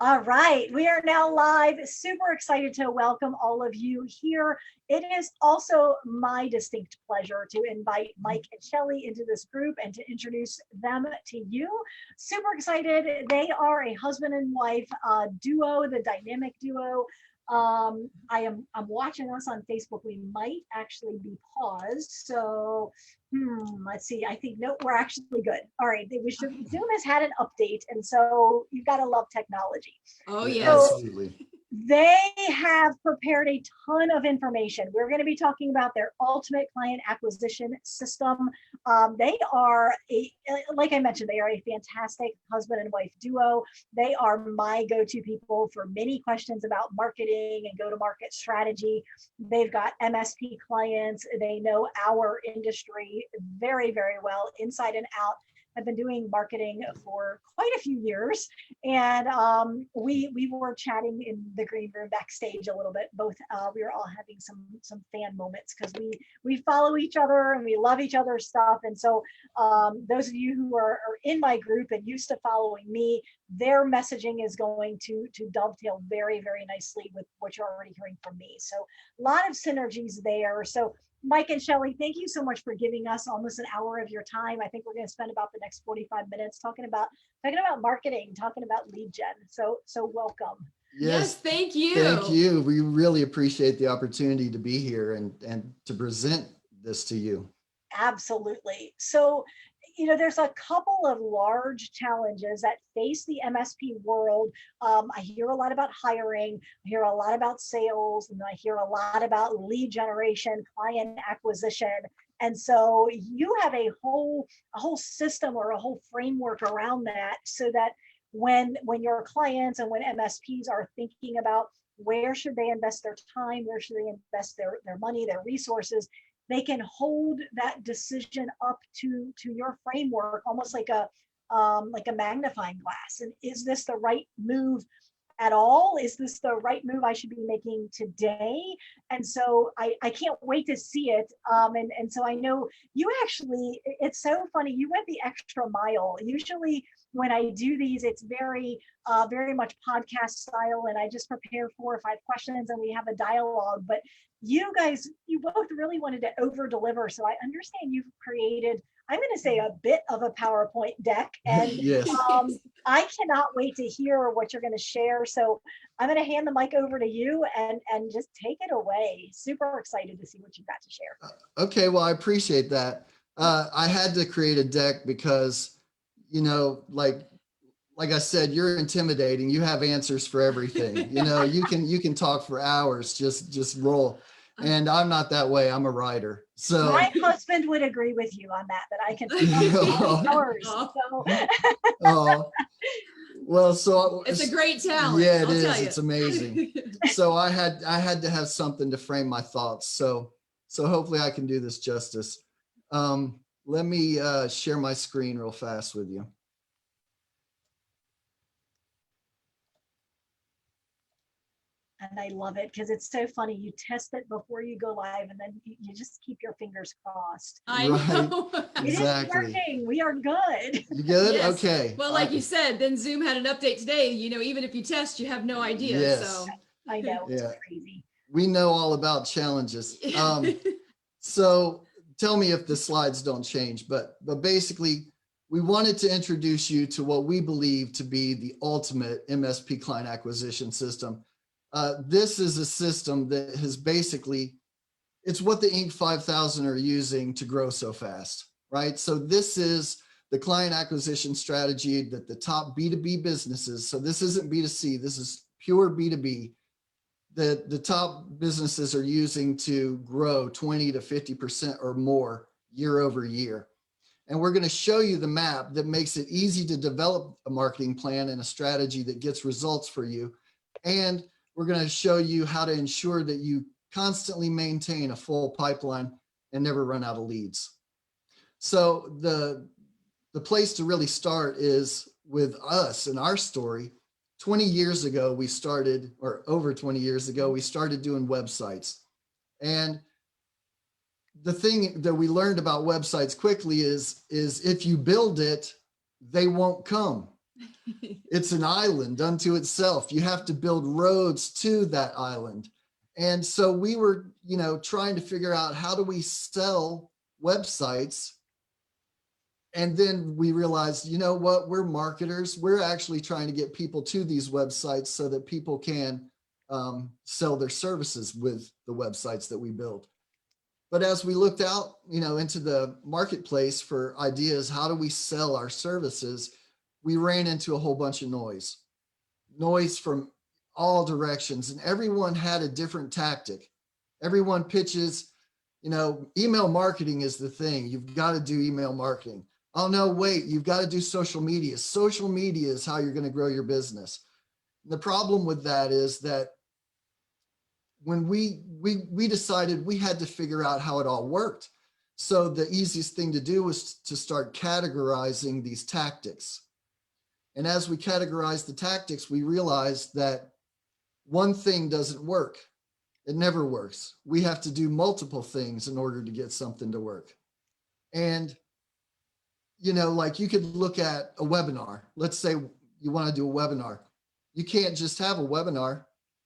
All right, we are now live. Super excited to welcome all of you here. It is also my distinct pleasure to invite Mike and Shelly into this group and to introduce them to you. Super excited. They are a husband and wife duo, the dynamic duo. I'm watching us on Facebook. We might actually be paused. So let's see. I think no, we're actually good. All right. Zoom has had an update, and so you've got to love technology. Oh, yes. yes. So they have prepared a ton of information. We're going to be talking about their ultimate client acquisition system. They are, like I mentioned, they are a fantastic husband and wife duo. They are my go-to people for many questions about marketing and go-to-market strategy. They've got MSP clients. They know our industry very, very well, inside and out. Have been doing marketing for quite a few years, and we were chatting in the green room backstage a little bit. Both we were all having some fan moments because we follow each other and we love each other's stuff. And so those of you who are in my group and used to following me, their messaging is going to dovetail very, very nicely with what you're already hearing from me. So a lot of synergies there. So Mike and Shelly, thank you so much for giving us almost an hour of your time. I think we're going to spend about the next 45 minutes talking about marketing, talking about lead gen. So welcome. Yes, thank you. Thank you. We really appreciate the opportunity to be here and to present this to you. Absolutely. So, there's a couple of large challenges that face the MSP world. I hear a lot about hiring, I hear a lot about sales, and I hear a lot about lead generation, client acquisition. And so you have a whole system or a whole framework around that, so that when your clients and when MSPs are thinking about where should they invest their time, where should they invest their money, their resources, they can hold that decision up to your framework, almost like a magnifying glass. And is this the right move at all? Is this the right move I should be making today? And so I can't wait to see it. And so I know you actually, it's so funny, you went the extra mile. Usually when I do these, it's very much podcast style, and I just prepare 4 or 5 questions and we have a dialogue. But you guys, you both really wanted to over deliver. So I understand you've created, I'm going to say, a bit of a PowerPoint deck. And yes. I cannot wait to hear what you're going to share. So I'm going to hand the mic over to you and just take it away. Super excited to see what you've got to share. Okay, well, I appreciate that. I had to create a deck because, like I said, you're intimidating. You have answers for everything. You can talk for hours, just roll. And I'm not that way. I'm a writer. So my husband would agree with you on that I can hours. Well, so it's a great talent. Yeah, it is. It's amazing. So I had to have something to frame my thoughts. So hopefully I can do this justice. Let me share my screen real fast with you. And I love it because it's so funny. You test it before you go live, and then you just keep your fingers crossed. I know. Exactly. It is working. We are good. You good? Yes. Okay. Well, like you said, then Zoom had an update today. Even if you test, you have no idea. Yes. So I know. It's crazy. We know all about challenges. So tell me if the slides don't change, but basically we wanted to introduce you to what we believe to be the ultimate MSP client acquisition system. This is a system that has basically, it's what the Inc. 5000 are using to grow so fast, right? So this is the client acquisition strategy that the top B2B businesses, so this isn't B2C, this is pure B2B, that the top businesses are using to grow 20 to 50% or more year over year. And we're going to show you the map that makes it easy to develop a marketing plan and a strategy that gets results for you. And we're going to show you how to ensure that you constantly maintain a full pipeline and never run out of leads. So the place to really start is with us and our story. 20 years ago, we started, or over 20 years ago, we started doing websites. And the thing that we learned about websites quickly is if you build it, they won't come. It's an island unto itself. You have to build roads to that island. And so we were, trying to figure out, how do we sell websites? And then we realized, you know what, we're marketers. We're actually trying to get people to these websites so that people can sell their services with the websites that we build. But as we looked out, into the marketplace for ideas, how do we sell our services? We ran into a whole bunch of noise from all directions, and everyone had a different tactic. Everyone pitches, email marketing is the thing. You've got to do email marketing. Oh no, wait, you've got to do social media. Social media is how you're going to grow your business. And the problem with that is that when we decided we had to figure out how it all worked. So the easiest thing to do was to start categorizing these tactics. And as we categorized the tactics, we realized that one thing doesn't work. It never works. We have to do multiple things in order to get something to work. And, like you could look at a webinar. Let's say you want to do a webinar. You can't just have a webinar.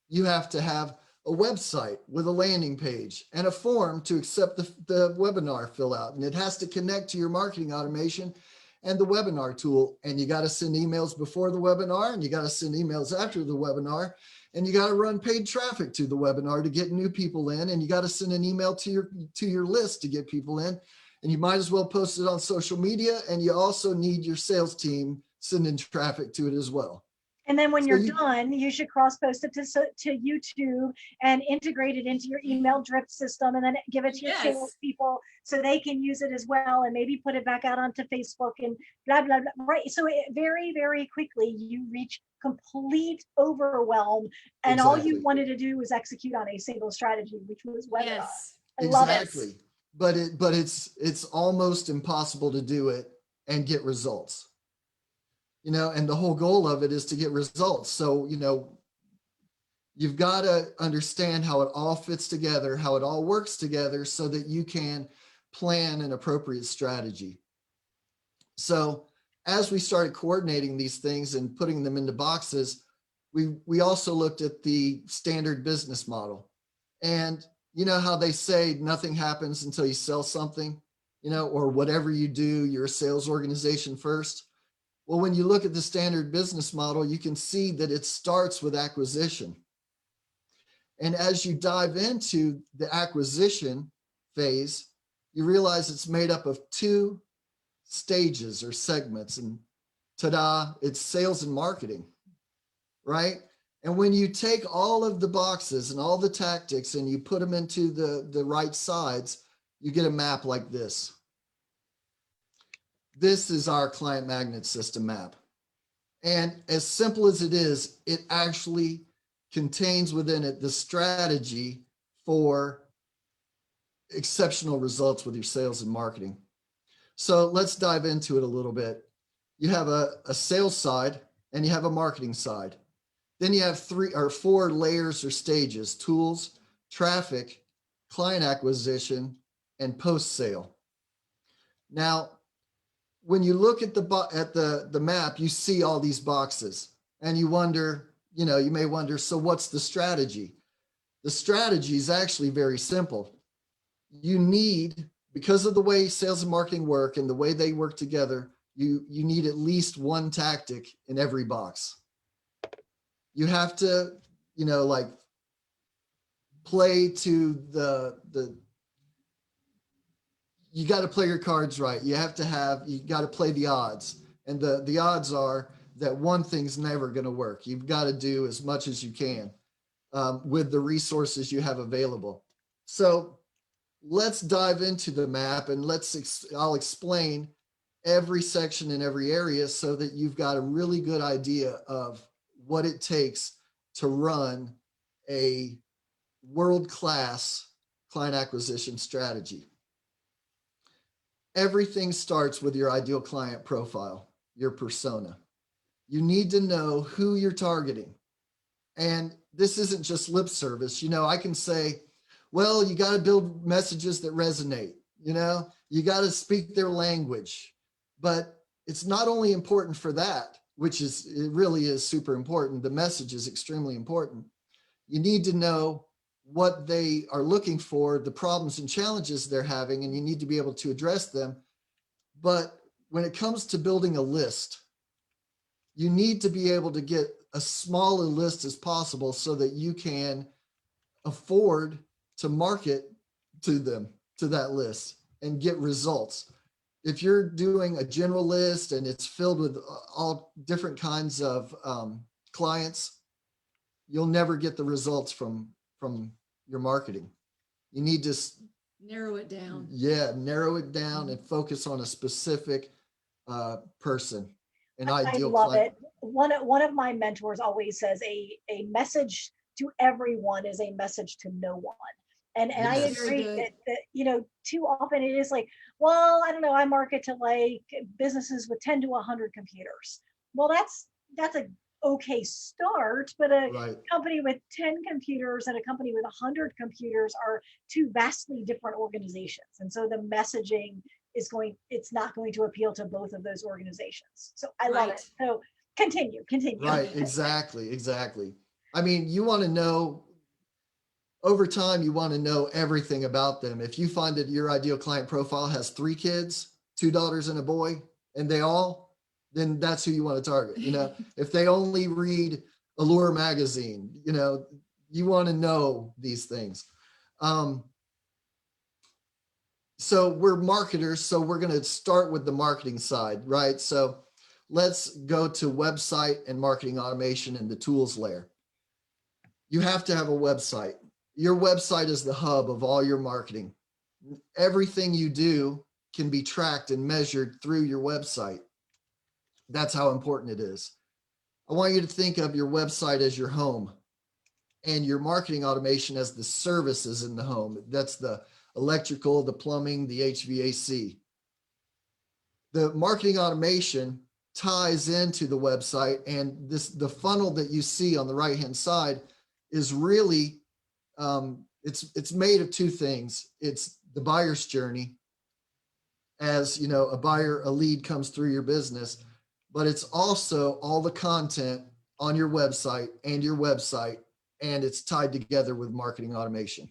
You have to have a website with a landing page and a form to accept the webinar fill out. And it has to connect to your marketing automation and the webinar tool. And you got to send emails before the webinar, and you got to send emails after the webinar, and you got to run paid traffic to the webinar to get new people in. And you got to send an email to your list to get people in. And you might as well post it on social media. And you also need your sales team sending traffic to it as well. And then when you're done, you should cross-post it to YouTube and integrate it into your email drip system, and then give it to your sales people so they can use it as well, and maybe put it back out onto Facebook and blah, blah, blah. Right. So very, very quickly you reach complete overwhelm, and all you wanted to do was execute on a single strategy, which was webinar. Yes. I love it. But it's almost impossible to do it and get results. And the whole goal of it is to get results. So, you've got to understand how it all fits together, how it all works together, so that you can plan an appropriate strategy. So as we started coordinating these things and putting them into boxes, we also looked at the standard business model. And you know how they say nothing happens until you sell something, or whatever you do, you're a sales organization first. Well, when you look at the standard business model, you can see that it starts with acquisition. And as you dive into the acquisition phase, you realize it's made up of 2 stages or segments. And ta-da, it's sales and marketing, right? And when you take all of the boxes and all the tactics and you put them into the right sides, you get a map like this. This is our client magnet system map. And as simple as it is, it actually contains within it the strategy for exceptional results with your sales and marketing. So let's dive into it a little bit. You have a sales side and you have a marketing side. Then you have 3 or 4 layers or stages: tools, traffic, client acquisition, and post-sale. Now, when you look at the map, you see all these boxes and you wonder, you may wonder, so what's the strategy? The strategy is actually very simple. You need, because of the way sales and marketing work and the way they work together, you need at least one tactic in every box. You have to, play to you got to play your cards right. You got to play the odds. And the odds are that one thing's never going to work. You've got to do as much as you can with the resources you have available. So let's dive into the map, and I'll explain every section in every area so that you've got a really good idea of what it takes to run a world-class client acquisition strategy. Everything starts with your ideal client profile, your persona. You need to know who you're targeting. And this isn't just lip service. I can say, well, you got to build messages that resonate. You got to speak their language. But it's not only important for that. it really is super important. The message is extremely important. You need to know what they are looking for, the problems and challenges they're having, and you need to be able to address them. But when it comes to building a list, you need to be able to get as small a list as possible so that you can afford to market to them, to that list, and get results. If you're doing a general list and it's filled with all different kinds of clients, you'll never get the results from your marketing. You need to narrow it down. Yeah, narrow it down and focus on a specific person, an ideal I love client. it. One of my mentors always says a message to everyone is a message to no one. And I Yes. agree Very good. that too often it is like, well, I don't know, I market to like businesses with 10 to 100 computers. Well, that's a okay start, but a Right. company with 10 computers and a company with 100 computers are two vastly different organizations. And so the messaging it's not going to appeal to both of those organizations. So I love it. Right. So continue. Right, exactly. I mean, you want to know over time, you want to know everything about them. If you find that your ideal client profile has 3 kids, 2 daughters and a boy, and then that's who you want to target. If they only read Allure magazine, you want to know these things. So we're marketers, so we're going to start with the marketing side, right? So let's go to website and marketing automation and the tools layer. You have to have a website. Your website is the hub of all your marketing. Everything you do can be tracked and measured through your website. That's how important it is. I want you to think of your website as your home and your marketing automation as the services in the home. That's the electrical, the plumbing, the HVAC. The marketing automation ties into the website, and the funnel that you see on the right-hand side is really it's made of 2 things. It's the buyer's journey, as a lead comes through your business, but it's also all the content on your website, and it's tied together with marketing automation.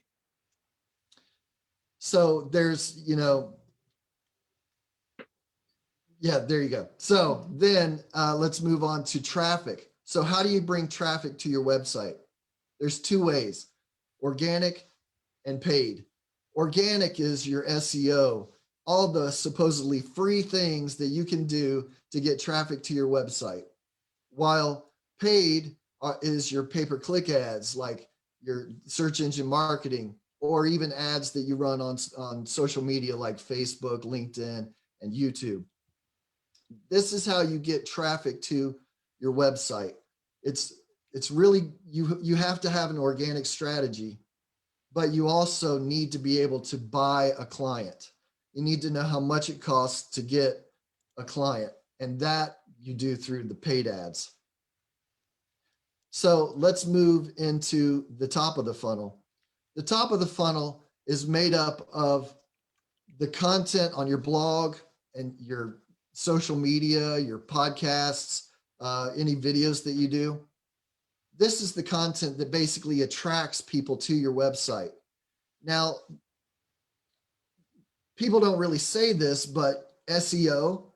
So there's yeah, there you go. So then let's move on to traffic. So how do you bring traffic to your website? There's 2 ways: organic and paid. Organic is your SEO, all the supposedly free things that you can do to get traffic to your website, while paid is your pay-per-click ads, like your search engine marketing, or even ads that you run on social media like Facebook, LinkedIn, and YouTube. This is how you get traffic to your website. It's really, you have to have an organic strategy, but you also need to be able to buy a client. You need to know how much it costs to get a client, and that you do through the paid ads. So let's move into the top of the funnel. The top of the funnel is made up of the content on your blog and your social media, your podcasts, any videos that you do. This is the content that basically attracts people to your website. Now, people don't really say this, but SEO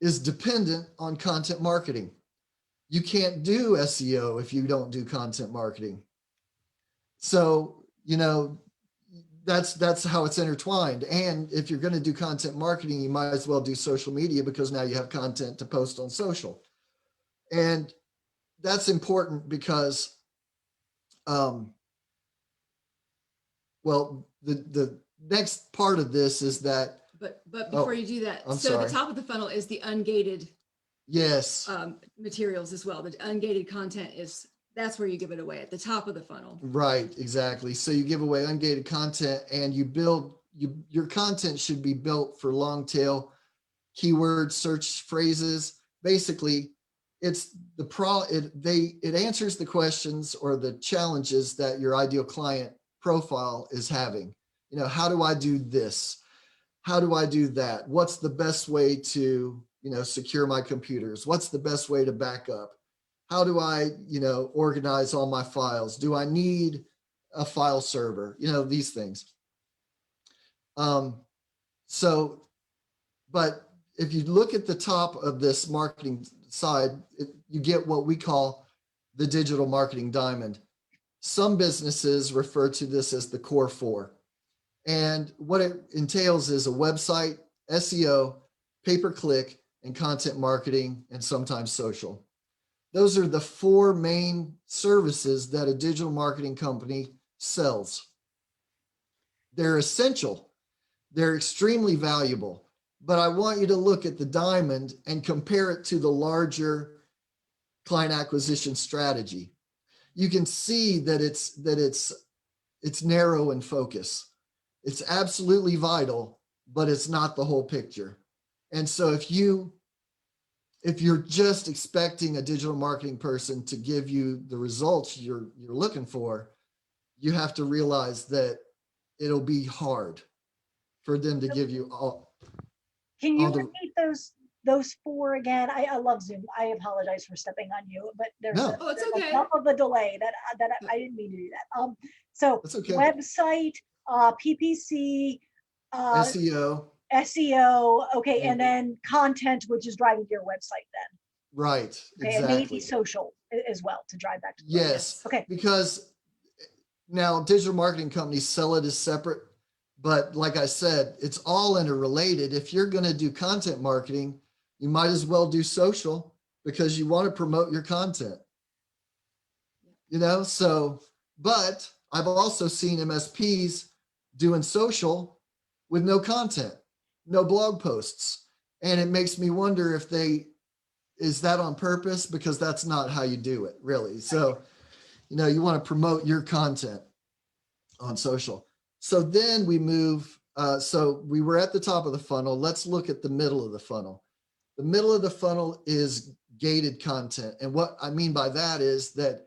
is dependent on content marketing. You can't do SEO if you don't do content marketing. So, that's how it's intertwined. And if you're going to do content marketing, you might as well do social media, because now you have content to post on social. And that's important because, the next part of this is that. But before you do that, I'm so sorry. the top of the funnel is the ungated Yes. materials as well. The ungated content that's where you give it away, at the top of the funnel. Right, exactly. So you give away ungated content, and your content should be built for long tail keyword search phrases. Basically, it answers the questions or the challenges that your ideal client profile is having. How do I do this? How do I do that? What's the best way to, secure my computers? What's the best way to back up? How do I, organize all my files? Do I need a file server? These things. But if you look at the top of this marketing side, you get what we call the digital marketing diamond. Some businesses refer to this as the core four. And what it entails is a website, SEO, pay-per-click, and content marketing, and sometimes social. Those are the four main services that a digital marketing company sells. They're essential. They're extremely valuable. But I want you to look at the diamond and compare it to the larger client acquisition strategy. You can see that it's narrow in focus. It's absolutely vital, but it's not the whole picture. And so if you're just expecting a digital marketing person to give you the results you're looking for, you have to realize that it'll be hard for them to give you all. Can you repeat those four again? I love Zoom. I apologize for stepping on you, but there's it's okay. enough of a delay that I didn't mean to do that. So okay. Website, PPC, SEO, okay, and then content, which is driving to your website then. Right, okay, exactly. And maybe social as well to drive back to the yes. Okay. Because now digital marketing companies sell it as separate, but like I said, it's all interrelated. If you're going to do content marketing, you might as well do social because you want to promote your content. So, but I've also seen MSPs doing social with no content, no blog posts. And it makes me wonder if is that on purpose? Because that's not how you do it, really. So, you want to promote your content on social. So then we move, so we were at the top of the funnel. Let's look at the middle of the funnel. The middle of the funnel is gated content. And what I mean by that is that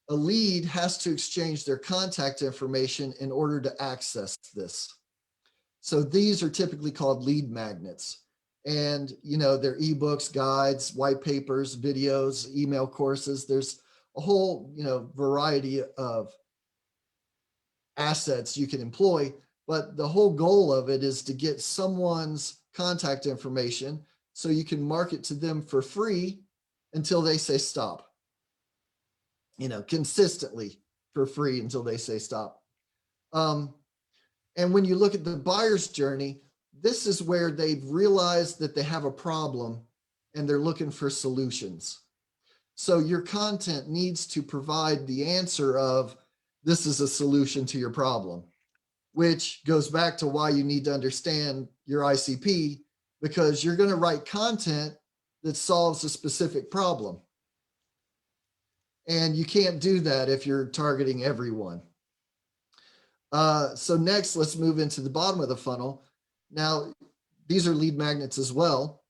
a lead has to exchange their contact information in order to access this. So these are typically called lead magnets. And, they're ebooks, guides, white papers, videos, email courses. There's a whole, variety of assets you can employ, but the whole goal of it is to get someone's contact information so you can market to them for free until they say stop. Consistently for free until they say stop. And when you look at the buyer's journey, this is where they've realized that they have a problem and they're looking for solutions. So your content needs to provide the answer of, this is a solution to your problem, which goes back to why you need to understand your ICP, because you're going to write content that solves a specific problem. And you can't do that if you're targeting everyone. So next, let's move into the bottom of the funnel. Now, these are lead magnets as well.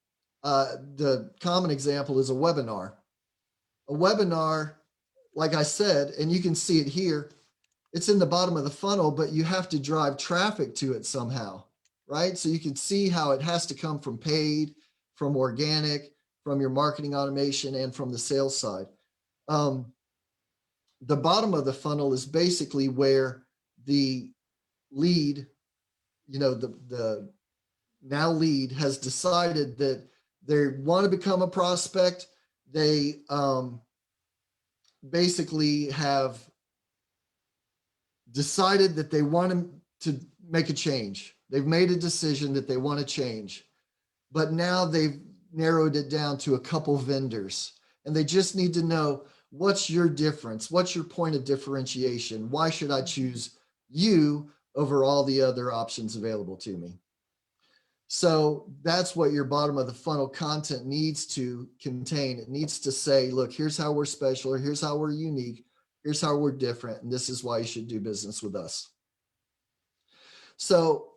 The common example is a webinar. A webinar, like I said, and you can see it here, it's in the bottom of the funnel, but you have to drive traffic to it somehow, right? So you can see how it has to come from paid, from organic, from your marketing automation, and from the sales side. The bottom of the funnel is basically where the lead, the now lead has decided that they want to become a prospect. They basically have decided that they want to make a change. They've made a decision that they want to change, but now they've narrowed it down to a couple vendors, and they just need to know, what's your difference? What's your point of differentiation? Why should I choose you over all the other options available to me? So that's what your bottom of the funnel content needs to contain. It needs to say, look, here's how we're special, or here's how we're unique, here's how we're different, and this is why you should do business with us. So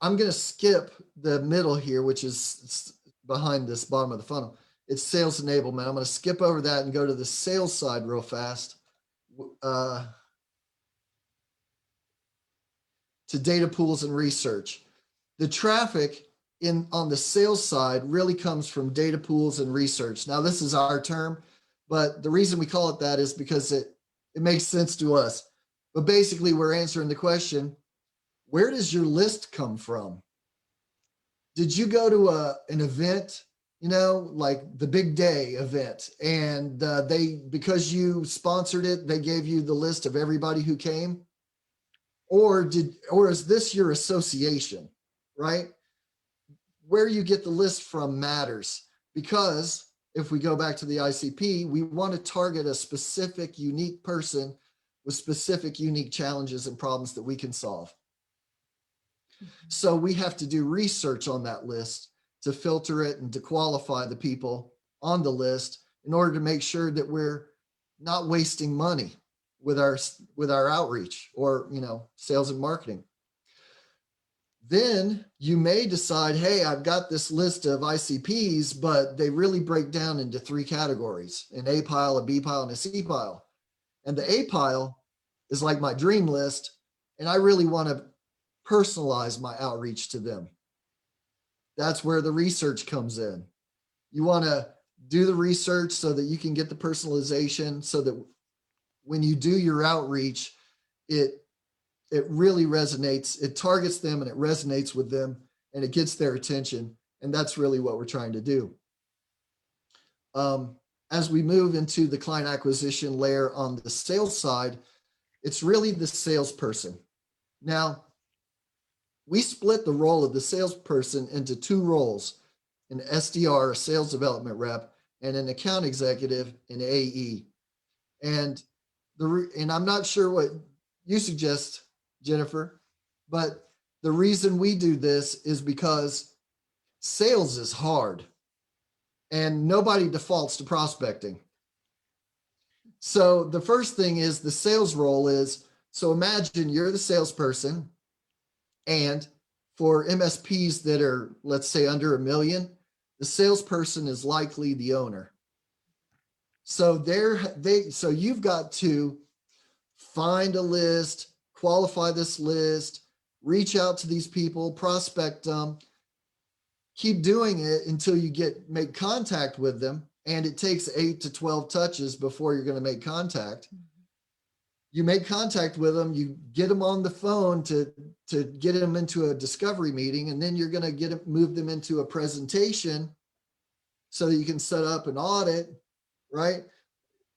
I'm going to skip the middle here, which is behind this bottom of the funnel. It's sales enablement. I'm going to skip over that and go to the sales side real fast. To data pools and research. The traffic on the sales side really comes from data pools and research. Now, this is our term, but the reason we call it that is because it makes sense to us. But basically, we're answering the question, where does your list come from? Did you go to an event, like the big day event, and because you sponsored it, they gave you the list of everybody who came? Or is this your association, right? Where you get the list from matters, because if we go back to the ICP, we want to target a specific, unique person with specific, unique challenges and problems that we can solve. So we have to do research on that list to filter it and to qualify the people on the list in order to make sure that we're not wasting money with our outreach or, sales and marketing. Then you may decide, hey, I've got this list of ICPs, but they really break down into 3 categories: an A pile, a B pile, and a C pile. And the A pile is like my dream list, and I really want to personalize my outreach to them. That's where the research comes in. You want to do the research so that you can get the personalization, so that when you do your outreach, it really resonates, it targets them and it resonates with them and it gets their attention. And that's really what we're trying to do. As we move into the client acquisition layer on the sales side, it's really the salesperson. Now, we split the role of the salesperson into 2 roles: an SDR, a sales development rep, and an account executive, an AE. And I'm not sure what you suggest, Jennifer, but the reason we do this is because sales is hard and nobody defaults to prospecting. So the first thing is the sales role is, so imagine you're the salesperson, and for MSPs that are, let's say, under $1 million, the salesperson is likely the owner. So so you've got to find a list, qualify this list, reach out to these people, prospect them, keep doing it until you make contact with them. And it takes 8 to 12 touches before you're going to make contact. You make contact with them, you get them on the phone to get them into a discovery meeting, and then you're going to move them into a presentation so that you can set up an audit, right?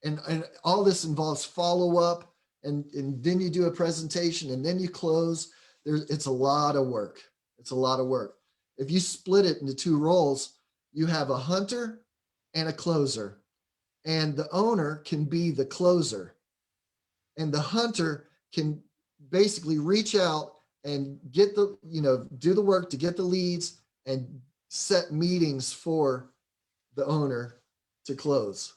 And all this involves follow-up, and then you do a presentation, and then you close. It's a lot of work. It's a lot of work. If you split it into 2 roles, you have a hunter and a closer, and the owner can be the closer, and the hunter can basically reach out and get do the work to get the leads and set meetings for the owner to close,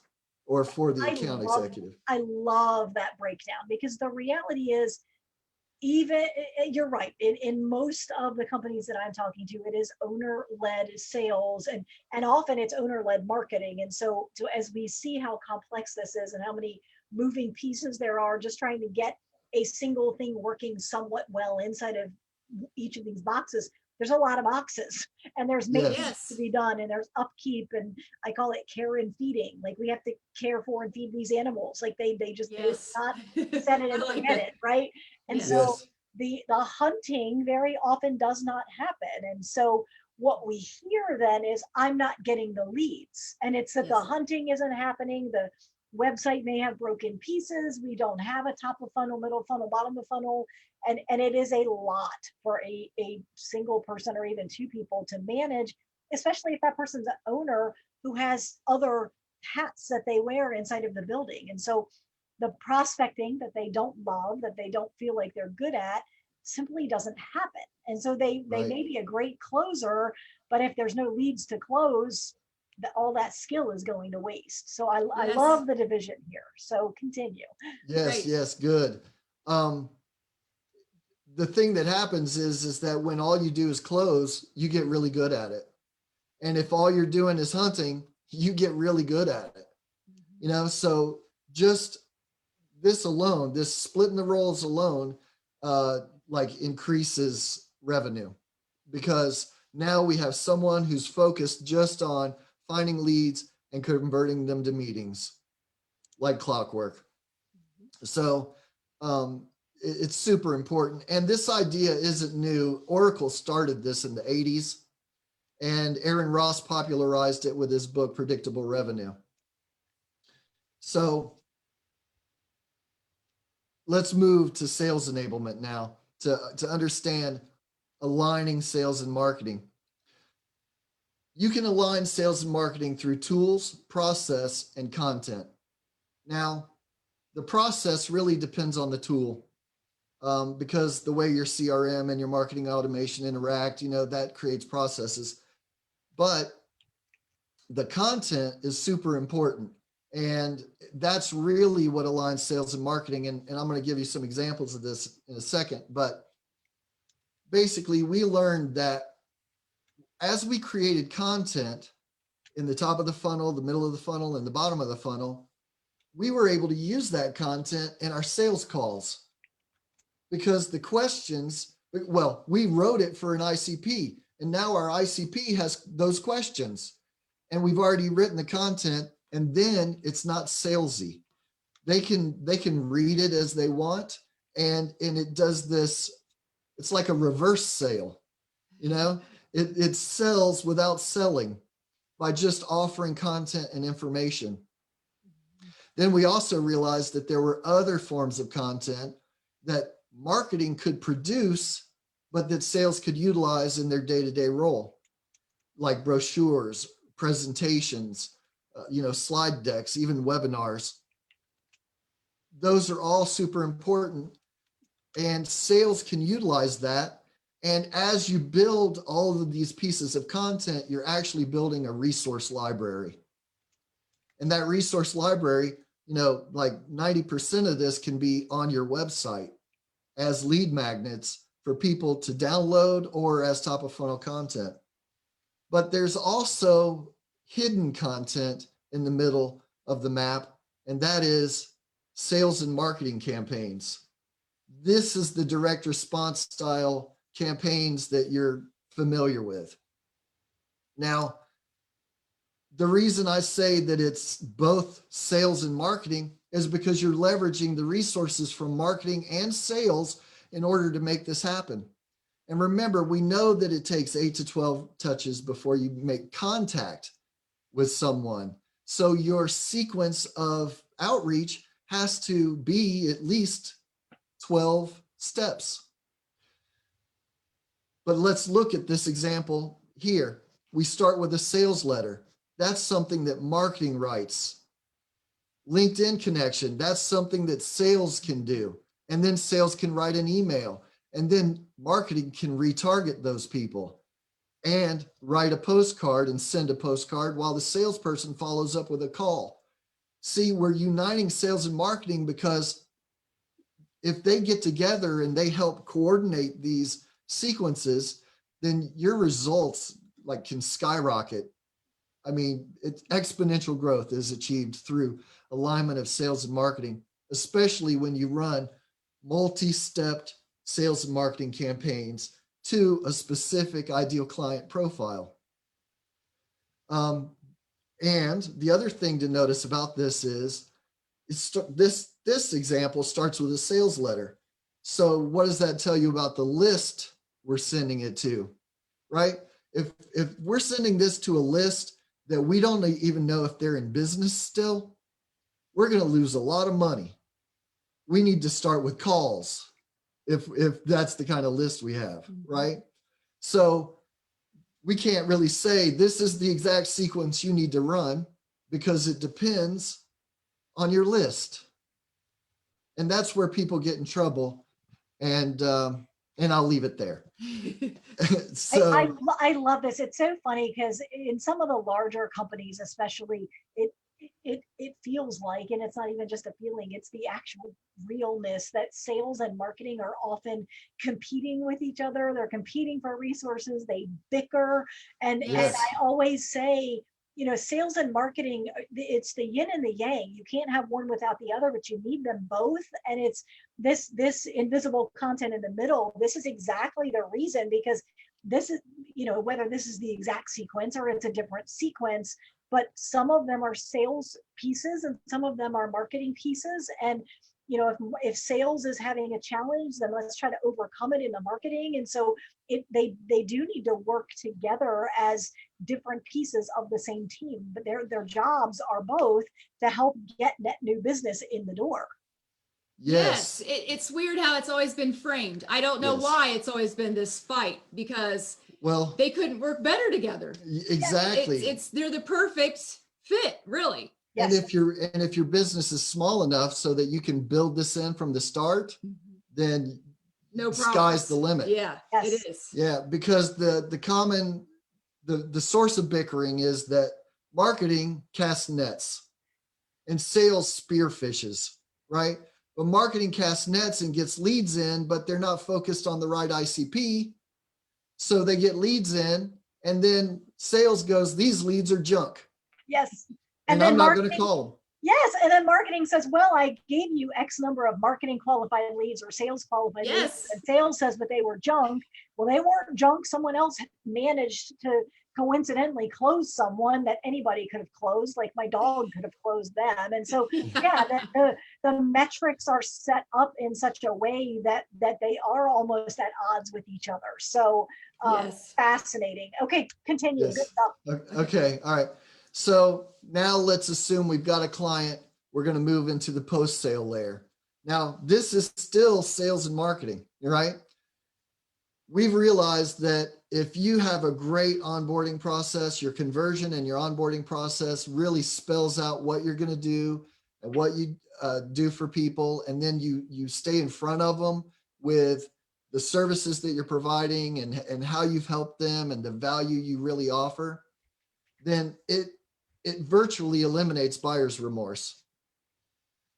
or for the account executive. I love that breakdown, because the reality is, even you're right, in most of the companies that I'm talking to, it is owner-led sales, and often it's owner-led marketing. And so as we see how complex this is and how many moving pieces there are, just trying to get a single thing working somewhat well inside of each of these boxes, there's a lot of boxes, and there's maintenance to be done, and there's upkeep, and I call it care and feeding. Like, we have to care for and feed these animals. Like, they just not set it and forget it, right? And so the hunting very often does not happen. And so what we hear then is, I'm not getting the leads, and it's that the hunting isn't happening. The website may have broken pieces. We don't have a top of funnel, middle funnel, bottom of funnel. And it is a lot for a single person or even 2 people to manage, especially if that person's an owner who has other hats that they wear inside of the building. And so the prospecting that they don't love, that they don't feel like they're good at, simply doesn't happen. And so they may be a great closer, but if there's no leads to close, all that skill is going to waste. So I love the division here. So continue. Yes, good. The thing that happens is that when all you do is close, you get really good at it. And if all you're doing is hunting, you get really good at it. So just this alone, this splitting the roles alone, increases revenue, because Now we have someone who's focused just on finding leads and converting them to meetings like clockwork. So it's super important. And this idea isn't new. Oracle started this in the 80s, and Aaron Ross popularized it with his book, Predictable Revenue. So let's move to sales enablement now to understand aligning sales and marketing. You can align sales and marketing through tools, process, and content. Now, the process really depends on the tool, because the way your CRM and your marketing automation interact, that creates processes. But the content is super important. And that's really what aligns sales and marketing. And I'm going to give you some examples of this in a second. But basically, we learned that as we created content in the top of the funnel, the middle of the funnel, and the bottom of the funnel, we were able to use that content in our sales calls, because the questions, well, we wrote it for an ICP, and now our ICP has those questions, and we've already written the content, and then it's not salesy. They can read it as they want, and it does this. It's like a reverse sale, it sells without selling by just offering content and information. Then we also realized that there were other forms of content that marketing could produce, but that sales could utilize in their day-to-day role, like brochures, presentations, slide decks, even webinars. Those are all super important, and sales can utilize that. And as you build all of these pieces of content, you're actually building a resource library. And that resource library, like 90% of this can be on your website as lead magnets for people to download or as top of funnel content. But there's also hidden content in the middle of the map, and that is sales and marketing campaigns. This is the direct response style campaigns that you're familiar with. Now, the reason I say that it's both sales and marketing is because you're leveraging the resources from marketing and sales in order to make this happen. And remember, we know that it takes 8 to 12 touches before you make contact with someone. So your sequence of outreach has to be at least 12 steps. But let's look at this example here. We start with a sales letter. That's something that marketing writes. LinkedIn connection, that's something that sales can do. And then sales can write an email. And then marketing can retarget those people and write a postcard and send a postcard while the salesperson follows up with a call. See, we're uniting sales and marketing because if they get together and they help coordinate these sequences, then your results can skyrocket. I mean, exponential growth is achieved through alignment of sales and marketing, especially when you run multi-stepped sales and marketing campaigns to a specific ideal client profile. And the other thing to notice about this is this example starts with a sales letter. So what does that tell you about the list we're sending it to, right? If we're sending this to a list that we don't even know if they're in business still, we're going to lose a lot of money. We need to start with calls if that's the kind of list we have, right? So we can't really say this is the exact sequence you need to run because it depends on your list. And that's where people get in trouble. And I'll leave it there. So I love this. It's so funny because in some of the larger companies, especially, it feels like, and it's not even just a feeling, it's the actual realness that sales and marketing are often competing with each other. They're competing for resources. They bicker. And I always say, sales and marketing, it's the yin and the yang. You can't have one without the other, but you need them both. And it's this invisible content in the middle. This is exactly the reason, because this is, whether this is the exact sequence or it's a different sequence, but some of them are sales pieces and some of them are marketing pieces. And if sales is having a challenge, then let's try to overcome it in the marketing. And so they do need to work together as different pieces of the same team, but their jobs are both to help get net new business in the door. Yes. It's weird how it's always been framed. I don't know Yes. why it's always been this fight, because Well, they couldn't work better together. exactly. They're the perfect fit, really. And Yes. if your business is small enough so that you can build this in from the start, then No sky's problems. the limit. Yeah, Yes. it is. Yeah, because the source of bickering is that marketing casts nets and sales spearfishes, right? But marketing casts nets and gets leads in, but they're not focused on the right ICP. So they get leads in, and then sales goes, these leads are junk. Yes. And then I'm not going to marketing, call them. yes. And then marketing says, well, I gave you X number of marketing qualified leads or sales qualified Yes. leads. And sales says, but they were junk. Well, they weren't junk. Someone else managed to coincidentally close someone that anybody could have closed, like my dog could have closed them. And so, yeah, the metrics are set up in such a way that they are almost at odds with each other. So Yes. fascinating. Okay, continue. Yes. Good stuff. Okay. All right. So now let's assume we've got a client. We're going to move into the post-sale layer. Now, this is still sales and marketing, right? We've realized that if you have a great onboarding process, your conversion and your onboarding process really spells out what you're going to do and what you do for people, and then you stay in front of them with the services that you're providing and how you've helped them and the value you really offer, then it virtually eliminates buyer's remorse.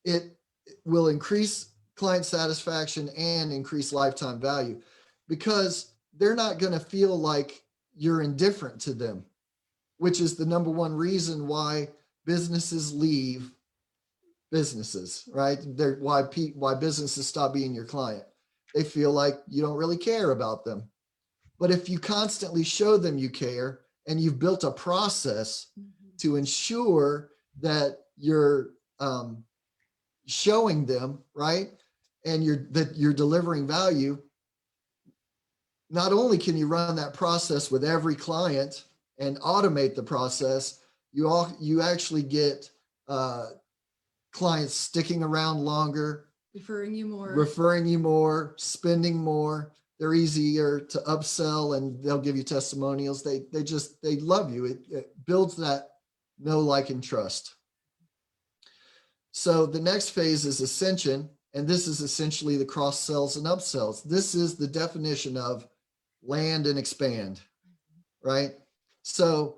It will increase client satisfaction and increase lifetime value, because they're not going to feel like you're indifferent to them, which is the number one reason why businesses leave businesses, right? Why businesses stop being your client. They feel like you don't really care about them. But if you constantly show them you care and you've built a process to ensure that you're showing them, right, and you're delivering value, not only can you run that process with every client and automate the process, you actually get clients sticking around longer, Referring you more, spending more. They're easier to upsell, and they'll give you testimonials. They love you. It builds that know, like, and trust. So the next phase is Ascension, and this is essentially the cross sells and upsells. This is the definition of land and expand, right? So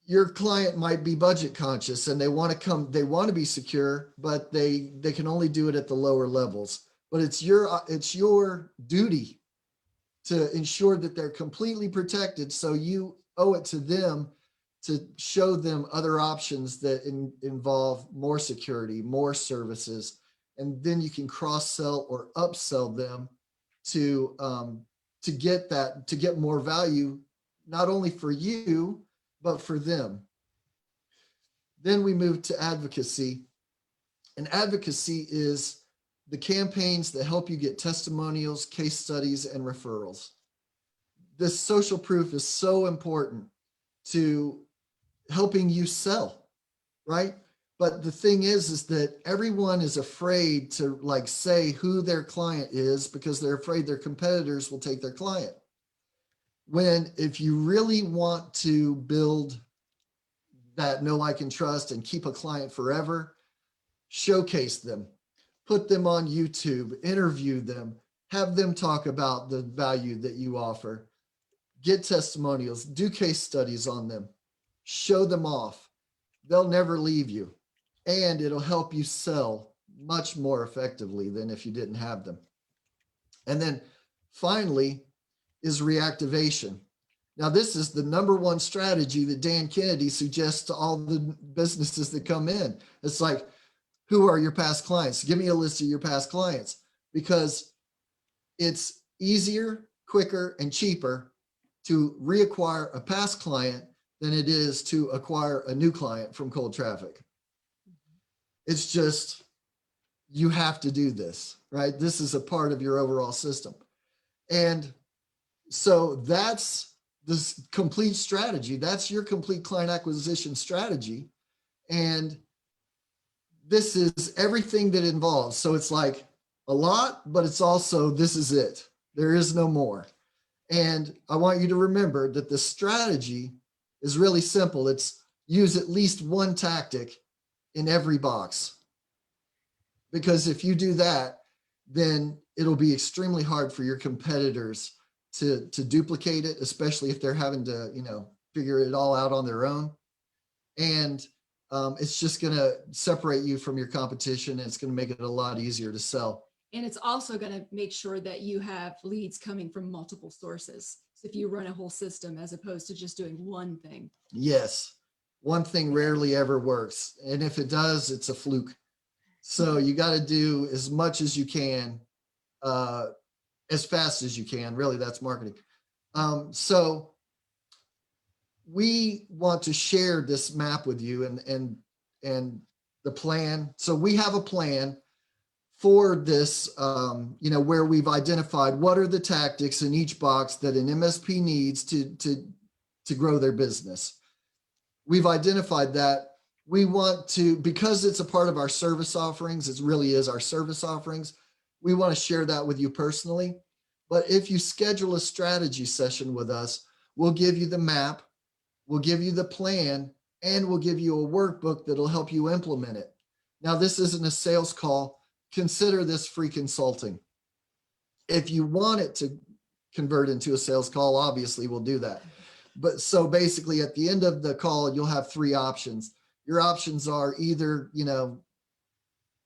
your client might be budget conscious and they want to be secure, but they can only do it at the lower levels. But it's your duty to ensure that they're completely protected. So you owe it to them to show them other options that involve more security, more services, and then you can cross sell or upsell them to get more value, not only for you, but for them. Then we move to advocacy. And advocacy is the campaigns that help you get testimonials, case studies, and referrals. This social proof is so important to helping you sell, right? But the thing is that everyone is afraid to say who their client is, because they're afraid their competitors will take their client. When if you really want to build that know, like, and trust and keep a client forever, showcase them, put them on YouTube, interview them, have them talk about the value that you offer, get testimonials, do case studies on them, show them off. They'll never leave you, and it'll help you sell much more effectively than if you didn't have them. And then finally is reactivation. Now, this is the number one strategy that Dan Kennedy suggests to all the businesses that come in. It's like, who are your past clients? Give me a list of your past clients, because it's easier, quicker, and cheaper to reacquire a past client than it is to acquire a new client from cold traffic. It's just, you have to do this, right? This is a part of your overall system. And so that's this complete strategy. That's your complete client acquisition strategy. And this is everything that involves. So it's like a lot, but it's also, this is it. There is no more. And I want you to remember that the strategy is really simple. It's use at least one tactic in every box. Because if you do that, then it'll be extremely hard for your competitors to duplicate it, especially if they're having to, figure it all out on their own. And it's just going to separate you from your competition, and it's going to make it a lot easier to sell. And it's also going to make sure that you have leads coming from multiple sources. So if you run a whole system as opposed to just doing one thing. Yes. One thing rarely ever works. And if it does, it's a fluke. So you got to do as much as you can, as fast as you can. Really, that's marketing. So we want to share this map with you and the plan. So we have a plan for this, where we've identified what are the tactics in each box that an MSP needs to grow their business. We've identified that. We want to, because it's a part of our service offerings, it really is our service offerings, we want to share that with you personally. But if you schedule a strategy session with us, we'll give you the map, we'll give you the plan, and we'll give you a workbook that'll help you implement it. Now, this isn't a sales call. Consider this free consulting. If you want it to convert into a sales call, obviously we'll do that. But so basically at the end of the call, you'll have three options. Your options are either,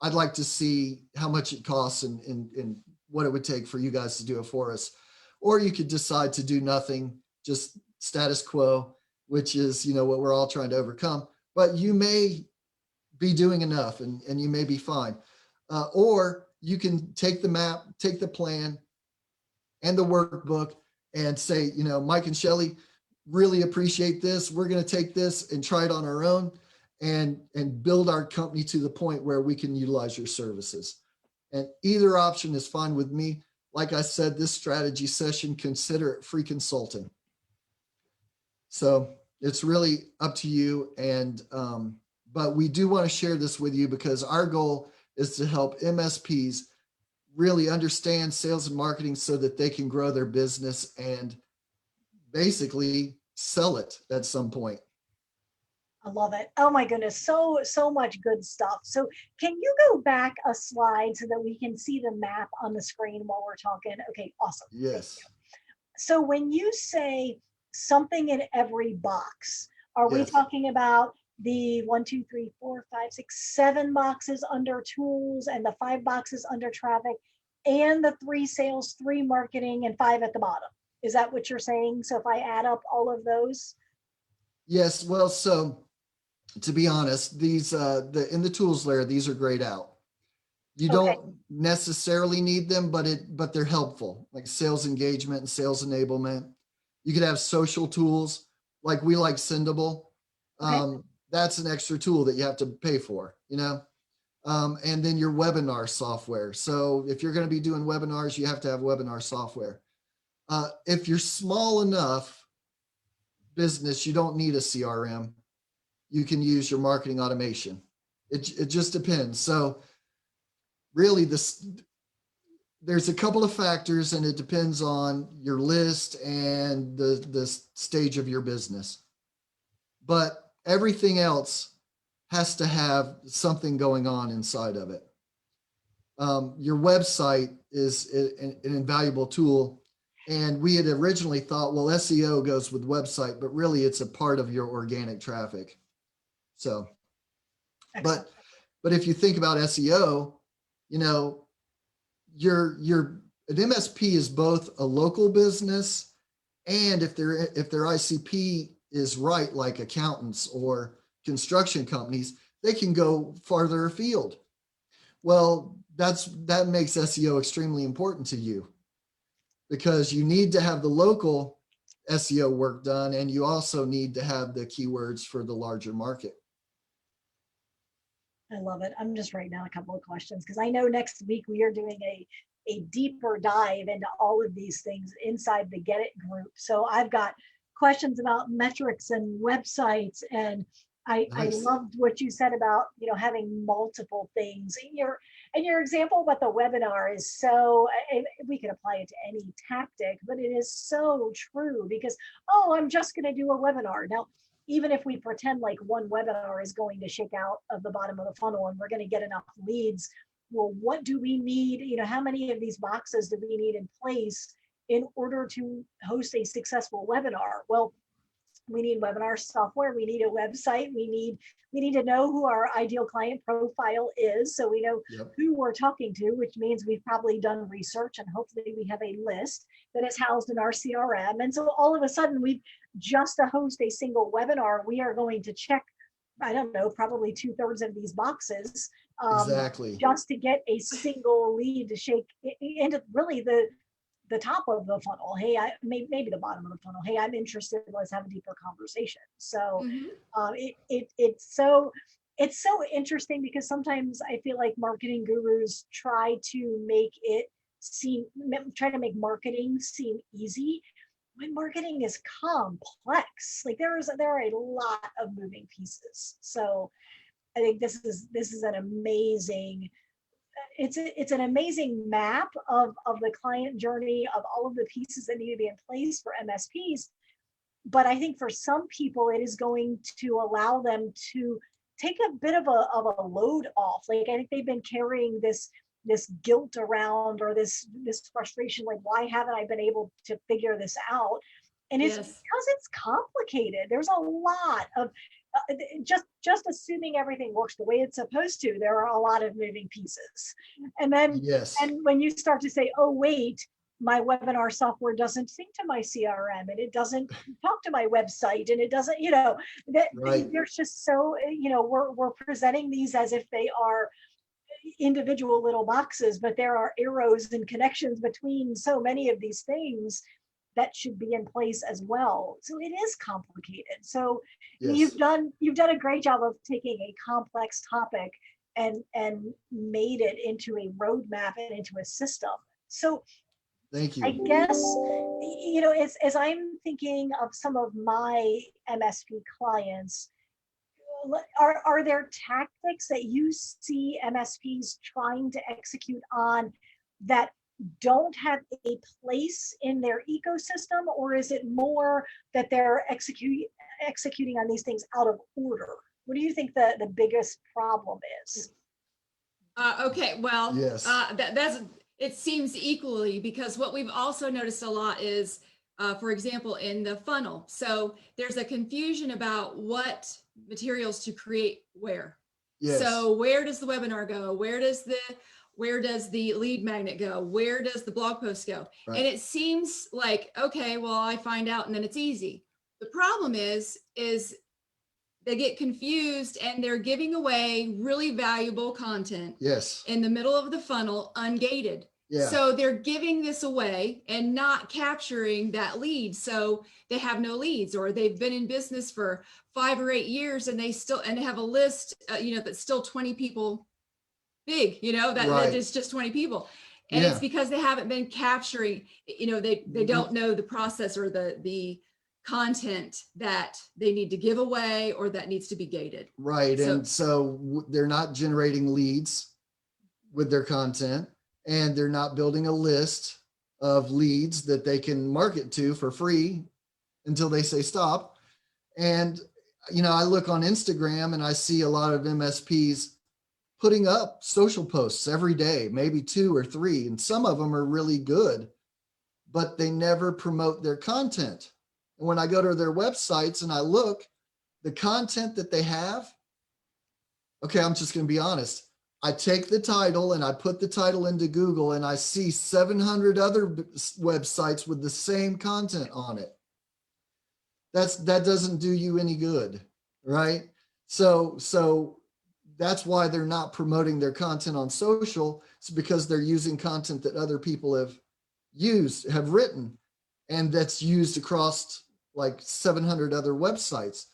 I'd like to see how much it costs and what it would take for you guys to do it for us. Or you could decide to do nothing, just status quo, which is, what we're all trying to overcome. But you may be doing enough and you may be fine. Or you can take the map, take the plan and the workbook and say, Mike and Shelly really appreciate this. We're going to take this and try it on our own and build our company to the point where we can utilize your services. And either option is fine with me. Like I said, this strategy session, consider it free consulting. So it's really up to you. And, but we do want to share this with you because our goal is to help MSPs really understand sales and marketing so that they can grow their business and basically sell it at some point. I love it. Oh my goodness. So much good stuff. So can you go back a slide so that we can see the map on the screen while we're talking? Okay, awesome. Yes. So when you say something in every box, are we Yes. talking about the 1, 2, 3, 4, 5, 6, 7 boxes under tools and the 5 boxes under traffic and the 3 sales, 3 marketing, and 5 at the bottom? Is that what you're saying? So if I add up all of those? Yes. Well, so to be honest, these in the tools layer, these are grayed out. You don't necessarily need them, but they're helpful, like sales engagement and sales enablement. You could have social tools like we like Sendable. That's an extra tool that you have to pay for, and then your webinar software. So if you're going to be doing webinars, you have to have webinar software. If you're small enough business, you don't need a CRM. You can use your marketing automation. It just depends. So really there's a couple of factors and it depends on your list and the stage of your business. But everything else has to have something going on inside of it. Your website is an invaluable tool. And we had originally thought, well, SEO goes with website, but really it's a part of your organic traffic. So, but if you think about SEO, an MSP is both a local business, and if their ICP is right, like accountants or construction companies, they can go farther afield. Well, that makes SEO extremely important to you. because you need to have the local SEO work done, and you also need to have the keywords for the larger market. I love it. I'm just writing down a couple of questions because I know next week we are doing a deeper dive into all of these things inside the Get It group. So I've got questions about metrics and websites, and I Nice. loved what you said about, you know, having multiple things. And your example about the webinar is so, we can apply it to any tactic, but it is so true because, oh, I'm just going to do a webinar. Now, even if we pretend like one webinar is going to shake out of the bottom of the funnel and we're going to get enough leads, well, what do we need? You know, how many of these boxes do we need in place in order to host a successful webinar? Well, we need webinar software, we need a website, we need to know who our ideal client profile is, so we know who we're talking to, which means we've probably done research, and hopefully we have a list that is housed in our CRM. And so all of a sudden, we've just to host a single webinar, we are going to check, I don't know, probably 2/3 of these boxes, Exactly. just to get a single lead to shake into really the top of the funnel. Hey, maybe the bottom of the funnel. Hey, I'm interested. Let's have a deeper conversation. So it's so interesting because sometimes I feel like marketing gurus try to make marketing seem easy when marketing is complex. Like there are a lot of moving pieces. So I think this is an amazing. It's an amazing map of the client journey, of all of the pieces that need to be in place for MSPs. But I think for some people, it is going to allow them to take a bit of a load off. Like I think they've been carrying this guilt around, or this frustration, like, why haven't I been able to figure this out? And it's because it's complicated. There's a lot of just assuming everything works the way it's supposed to, there are a lot of moving pieces. And then and when you start to say, oh wait, my webinar software doesn't sync to my CRM, and it doesn't talk to my website, and it doesn't, you know, there's just so, you know, we're presenting these as if they are individual little boxes, but there are arrows and connections between so many of these things that should be in place as well. So it is complicated. So you've done a great job of taking a complex topic and made it into a roadmap and into a system. So thank you. I guess, you know, as I'm thinking of some of my MSP clients, are there tactics that you see MSPs trying to execute on that don't have a place in their ecosystem, or is it more that they're executing on these things out of order? What do you think the biggest problem is? Okay, well, that's it seems equally, because what we've also noticed a lot is, for example, in the funnel. So there's a confusion about what materials to create where. So where does the webinar go? Where does the lead magnet go? Where does the blog post go? And it seems like, okay, well, I find out and then it's easy. The problem is they get confused and they're giving away really valuable content in the middle of the funnel ungated. So they're giving this away and not capturing that lead. So they have no leads, or they've been in business for 5 or 8 years and they have a list, you know, that's still 20 people big, you know, that is just 20 people. And it's because they haven't been capturing, you know, they don't know the process or the content that they need to give away or that needs to be gated. And so they're not generating leads with their content, and they're not building a list of leads that they can market to for free until they say stop. And, you know, I look on Instagram and I see a lot of MSPs putting up social posts every day, maybe 2 or 3, and some of them are really good, but they never promote their content. And when I go to their websites and I look, the content that they have, okay, I'm just going to be honest. I take the title and I put the title into Google and I see 700 other websites with the same content on it. That doesn't do you any good, right? So that's why they're not promoting their content on social. It's because they're using content that other people have have written, and that's used across like 700 other websites.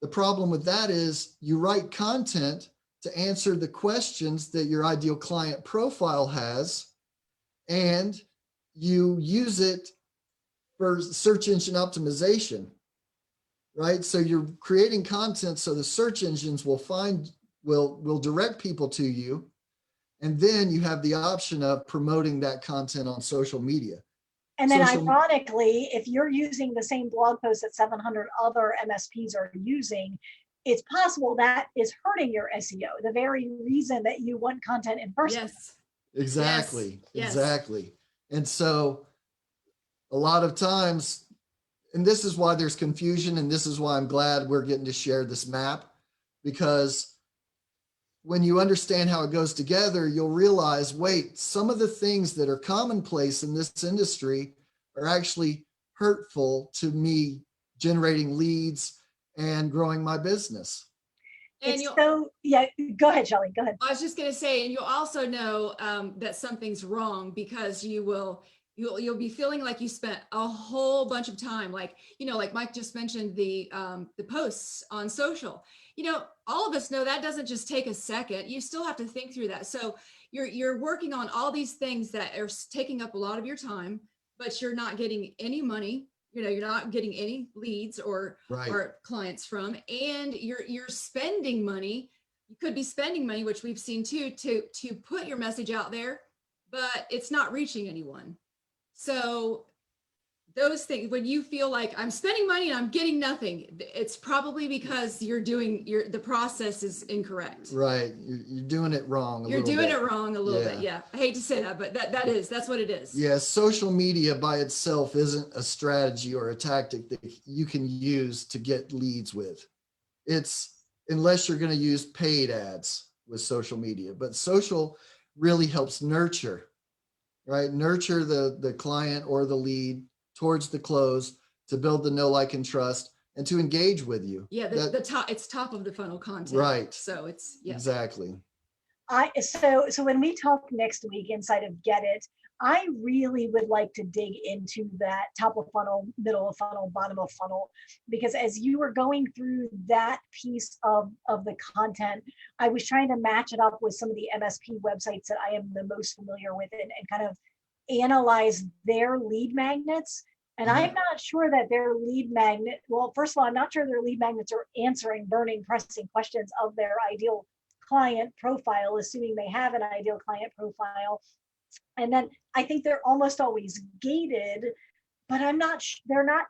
The problem with that is you write content to answer the questions that your ideal client profile has, and you use it for search engine optimization, right? So you're creating content so the search engines will direct people to you. And then you have the option of promoting that content on social media. And then ironically, if you're using the same blog post that 700 other MSPs are using, it's possible that is hurting your SEO, the very reason that you want content in person. Yes. Exactly. Yes. Exactly. And so a lot of times, and this is why there's confusion, and this is why I'm glad we're getting to share this map, because when you understand how it goes together, you'll realize, wait, some of the things that are commonplace in this industry are actually hurtful to me generating leads and growing my business. And yeah, go ahead, Shelly, go ahead. I was just going to say, and you'll also know that something's wrong because you'll be feeling like you spent a whole bunch of time, like, like Mike just mentioned the posts on social. All of us know that doesn't just take a second. You still have to think through that. So you're working on all these things that are taking up a lot of your time, but you're not getting any money. You're not getting any leads or clients from, and you're spending money. You could be spending money, which we've seen too, to put your message out there, but it's not reaching anyone. So those things, when you feel like I'm spending money and I'm getting nothing, it's probably because the process is incorrect. Right. You're doing it wrong. You're doing it wrong a little bit. Yeah. I hate to say that, but that's what it is. Yeah. Social media by itself isn't a strategy or a tactic that you can use to get leads with. It's unless you're going to use paid ads with social media, but social really helps nurture, right? Nurture the client or the lead towards the close, to build the know, like, and trust, and to engage with you. Yeah, it's top of the funnel content. Right. So it's exactly. So when we talk next week inside of Get It, I really would like to dig into that top of funnel, middle of funnel, bottom of funnel, because as you were going through that piece of the content, I was trying to match it up with some of the MSP websites that I am the most familiar with, and kind of analyze their lead magnets. And I'm not sure that their lead magnet, well, first of all, I'm not sure their lead magnets are answering burning, pressing questions of their ideal client profile, assuming they have an ideal client profile. And then I think they're almost always gated, but I'm not, they're not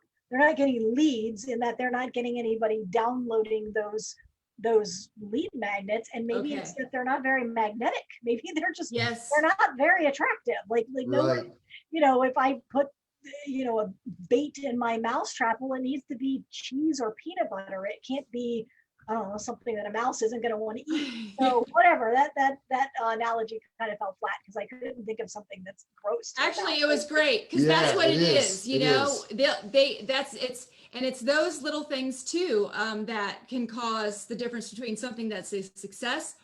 getting leads, in that they're not getting anybody downloading those lead magnets. And maybe it's that they're not very magnetic. Maybe they're just, they're not very attractive. Like no, if I put, a bait in my mousetrap, well, it needs to be cheese or peanut butter. It can't be, I don't know, something that a mouse isn't going to want to eat. So whatever, that analogy kind of fell flat because I couldn't think of something that's gross. Actually, it was great because that's what it is. It's those little things too that can cause the difference between something that's a success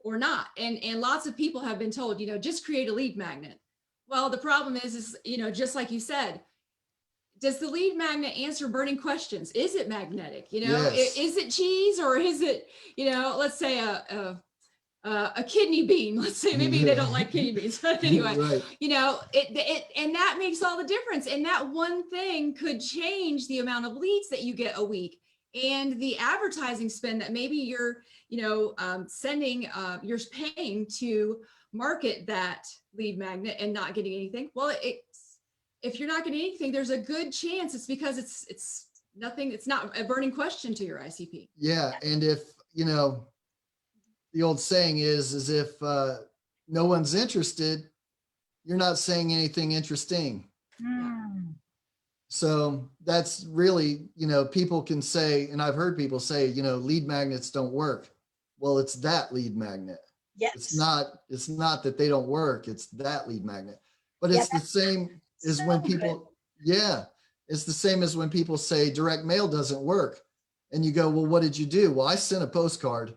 or not. And lots of people have been told, just create a lead magnet. Well, the problem is, just like you said, does the lead magnet answer burning questions? Is it magnetic? Is it cheese, or is it, let's say a kidney bean? Let's say maybe they don't like kidney beans, but anyway, and that makes all the difference. And that one thing could change the amount of leads that you get a week, and the advertising spend that maybe you're, sending, you're paying to market that lead magnet and not getting anything. Well, if you're not getting anything, there's a good chance it's because it's nothing. It's not a burning question to your ICP. Yeah. And if, the old saying is if no one's interested, you're not saying anything interesting. So that's really, people can say, and I've heard people say, lead magnets don't work. Well, it's that lead magnet. Yes. It's not that they don't work. It's that lead magnet. But it's the same as when people, it's the same as when people say direct mail doesn't work. And you go, well, what did you do? Well, I sent a postcard.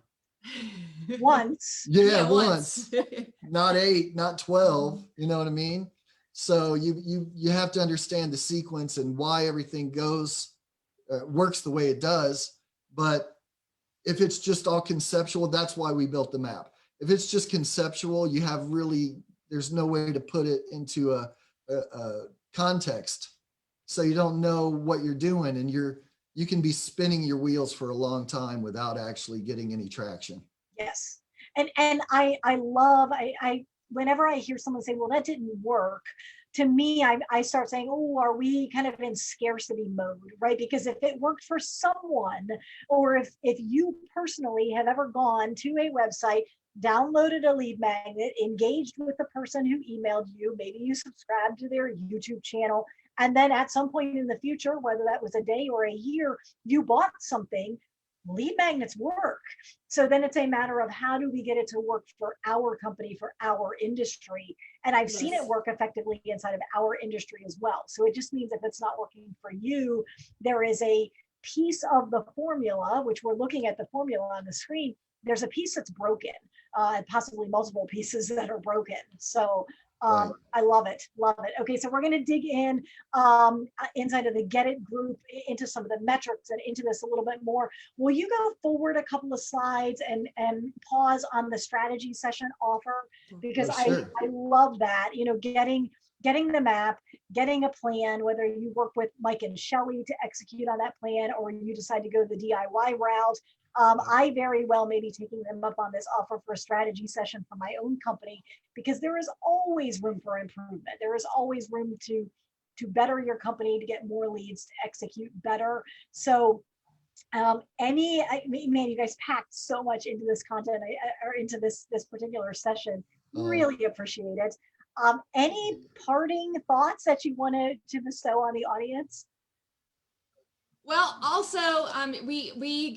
Once. Once. Not 8, not 12. You know what I mean? So you have to understand the sequence and why everything works the way it does. But if it's just all conceptual, that's why we built the map. If it's just conceptual, there's no way to put it into a context. So you don't know what you're doing, and you can be spinning your wheels for a long time without actually getting any traction. Yes. And I love, whenever I hear someone say, well, that didn't work, to me, I start saying, oh, are we kind of in scarcity mode, right? Because if it worked for someone, or if you personally have ever gone to a website, downloaded a lead magnet, engaged with the person who emailed you, maybe you subscribed to their YouTube channel, and then at some point in the future, whether that was a day or a year, you bought something, lead magnets work. So then it's a matter of how do we get it to work for our company, for our industry. And I've seen it work effectively inside of our industry as well. So it just means if it's not working for you, there is a piece of the formula, which we're looking at the formula on the screen. There's a piece that's broken, possibly multiple pieces that are broken. So Right. I love it. Love it. Okay, so we're going to dig in inside of the Get It group into some of the metrics and into this a little bit more. Will you go forward a couple of slides and pause on the strategy session offer? Because sure. I love that, you know, getting the map, getting a plan, whether you work with Mike and Shelly to execute on that plan, or you decide to go the DIY route. I very well may be taking them up on this offer for a strategy session for my own company, because there is always room for improvement. There is always room to better your company, to get more leads, to execute better. So man, you guys packed so much into this content or into this particular session. Really appreciate it. Any parting thoughts that you want to bestow on the audience? Well, also, we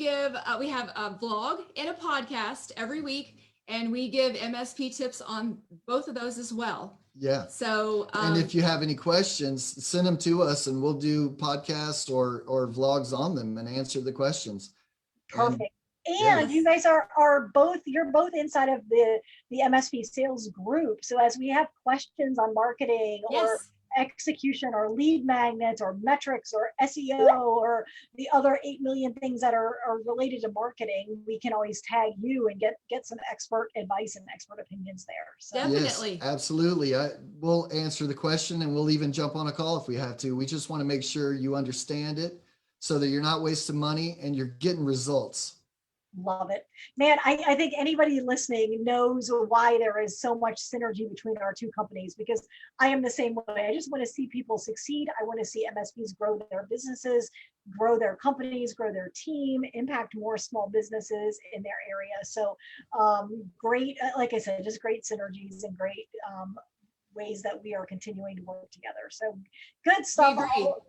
have a vlog and a podcast every week, and we give MSP tips on both of those as well. Yeah. So, and if you have any questions, send them to us, and we'll do podcasts or vlogs on them and answer the questions. Perfect. And you guys are both, you're both inside of the MSP sales group. So as we have questions on marketing or execution or lead magnets or metrics or SEO or the other 8 million things that are related to marketing, we can always tag you and get some expert advice and expert opinions there. So definitely. Yes, absolutely. We'll answer the question, and we'll even jump on a call if we have to. We just want to make sure you understand it so that you're not wasting money and you're getting results. Love it, man. I think anybody listening knows why there is so much synergy between our two companies, because I am the same way. I just want to see people succeed. I want to see MSPs grow their businesses, grow their companies, grow their team, impact more small businesses in their area. So great, like I said, just great synergies and great ways that we are continuing to work together. So good stuff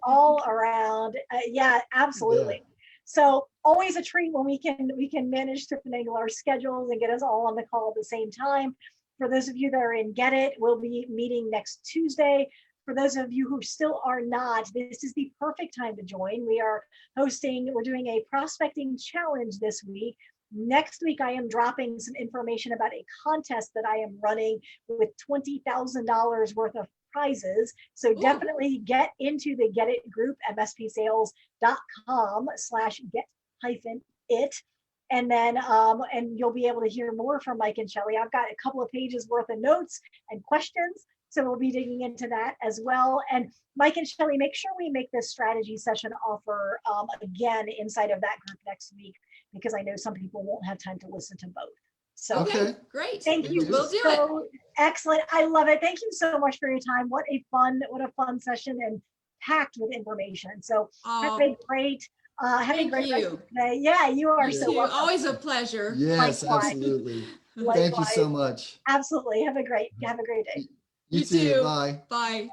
all around. Yeah, absolutely. Yeah. So always a treat when we can manage to finagle our schedules and get us all on the call at the same time. For those of you that are in Get It, we'll be meeting next Tuesday. For those of you who still are not, this is the perfect time to join. We're doing a prospecting challenge this week. Next week, I am dropping some information about a contest that I am running with $20,000 worth of prizes. So definitely get into the Get It group, mspsales.com/get-it. And then, and you'll be able to hear more from Mike and Shelly. I've got a couple of pages worth of notes and questions. So we'll be digging into that as well. And Mike and Shelly, make sure we make this strategy session offer again inside of that group next week, because I know some people won't have time to listen to both. So okay, great. Thank you. We'll do it. Excellent. I love it. Thank you so much for your time. What a fun session, and packed with information. So have a great rest of the day. Yeah, you are so welcome. Always a pleasure. Yes, absolutely. Thank you so much. Absolutely. Have a great day. You too. Bye. Bye.